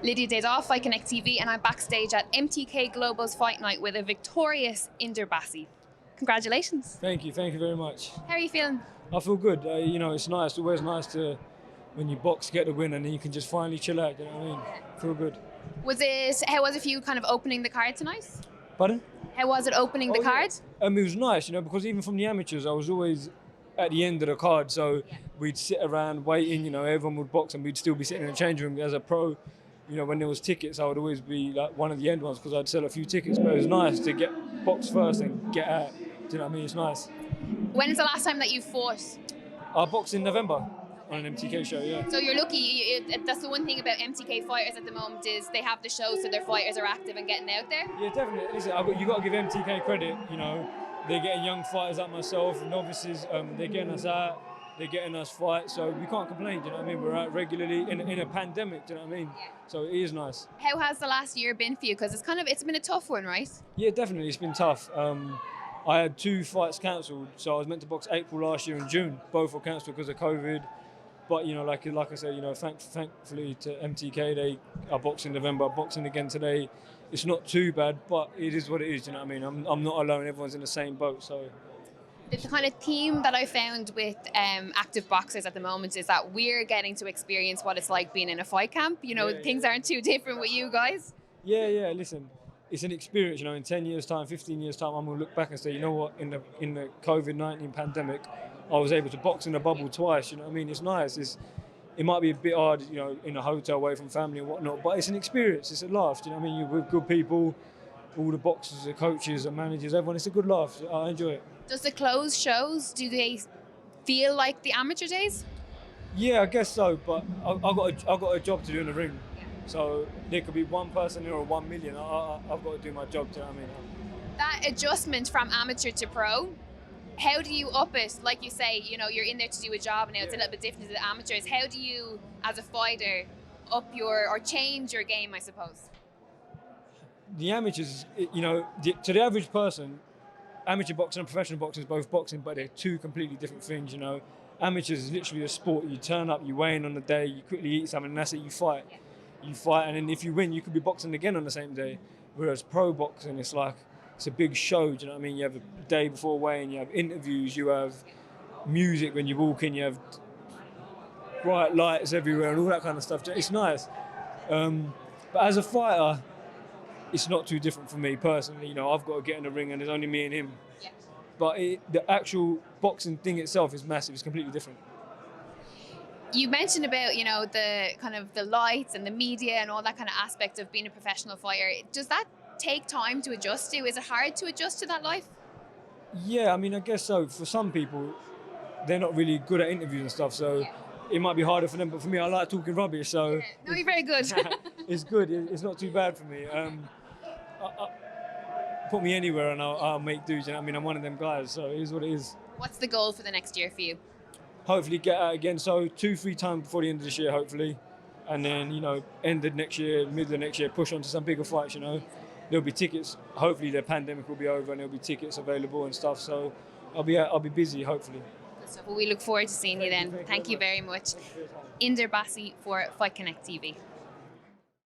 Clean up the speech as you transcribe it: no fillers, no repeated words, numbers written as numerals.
Lydia Days off, Fight Connect TV, and I'm backstage at MTK Global's Fight Night with a victorious Inder Bassi. Congratulations. Thank you very much. How are you feeling? I feel good. It's nice. It's always nice to, when you box, get the win, and then you can just finally chill out. You know what I mean? Feel good. How was it for you kind of opening the card tonight? Pardon? How was it opening the card? It was nice, because even from the amateurs, I was always at the end of the card, so we'd sit around waiting. Everyone would box, and we'd still be sitting in the change room. As a pro, when there was tickets, I would always be like one of the end ones because I'd sell a few tickets. But it was nice to get box first and get out. Do you know what I mean? It's nice. When is the last time that you fought? I boxed in November on an MTK show, yeah. So you're lucky. That's the one thing about MTK fighters at the moment is they have the show, so their fighters are active and getting out there. Yeah, definitely. Listen, you got to give MTK credit. They're getting young fighters like myself, novices. They're getting us out. They're getting us fights. So we can't complain. Do you know what I mean? We're out regularly in a pandemic. Do you know what I mean? Yeah. So it is nice. How has the last year been for you? Because it's been a tough one, right? Yeah, definitely. It's been tough. I had 2 fights cancelled, so I was meant to box April last year and June. Both were cancelled because of COVID. But like I said, thankfully to MTK, they are boxing November, boxing again today. It's not too bad, but it is what it is. You know what I mean? I'm not alone. Everyone's in the same boat. So the kind of theme that I found with active boxers at the moment is that we're getting to experience what it's like being in a fight camp. Things aren't too different with you guys. Yeah. Listen, it's an experience. In 10 years' time, 15 years' time, I'm gonna look back and say, you know what? In the COVID-19 pandemic, I was able to box in a bubble twice. You know what I mean? It's nice. It might be a bit hard, in a hotel away from family and whatnot, but it's an experience. It's a laugh. You know what I mean? You're with good people, all the boxers, the coaches, the managers, everyone. It's a good laugh. I enjoy it. Does the closed shows, do they feel like the amateur days? Yeah, I guess so. But I've got a job to do in the ring. So there could be one person here or 1 million. I've got to do my job. Do you know what I mean? That adjustment from amateur to pro, how do you up it? Like you say, you're in there to do a job now. It's a little bit different to the amateurs. How do you, as a fighter, up or change your game, I suppose? The amateurs, to the average person, amateur boxing and professional boxing is both boxing, but they're 2 completely different things. Amateurs is literally a sport. You turn up, you weigh in on the day, you quickly eat something, and that's it. You fight. You fight, and then if you win, you could be boxing again on the same day. Whereas pro boxing, it's a big show. Do you know what I mean? You have a day before weighing, you have interviews, you have music when you walk in, you have bright lights everywhere and all that kind of stuff. It's nice. But as a fighter, it's not too different for me personally. I've got to get in the ring and there's only me and him. Yeah. But the actual boxing thing itself is massive. It's completely different. You mentioned about, the kind of the lights and the media and all that kind of aspect of being a professional fighter. Does that take time to adjust to? Is it hard to adjust to that life? Yeah, I guess so. For some people, they're not really good at interviews and stuff, so it might be harder for them. But for me, I like talking rubbish, so... No, you're very good. It's good. It's not too bad for me. Put me anywhere and I'll make do. You know what I mean? I'm one of them guys, so it is what it is. What's the goal for the next year for you? Hopefully get out again, so 2-3 times before the end of this year, hopefully. And then, end of next year, middle of next year, push on to some bigger fights, There'll be tickets. Hopefully the pandemic will be over and there'll be tickets available and stuff. So I'll be busy, hopefully. Good stuff. Well, we look forward to seeing you then. Thank you very much. Inder Bassi for Fight Connect TV.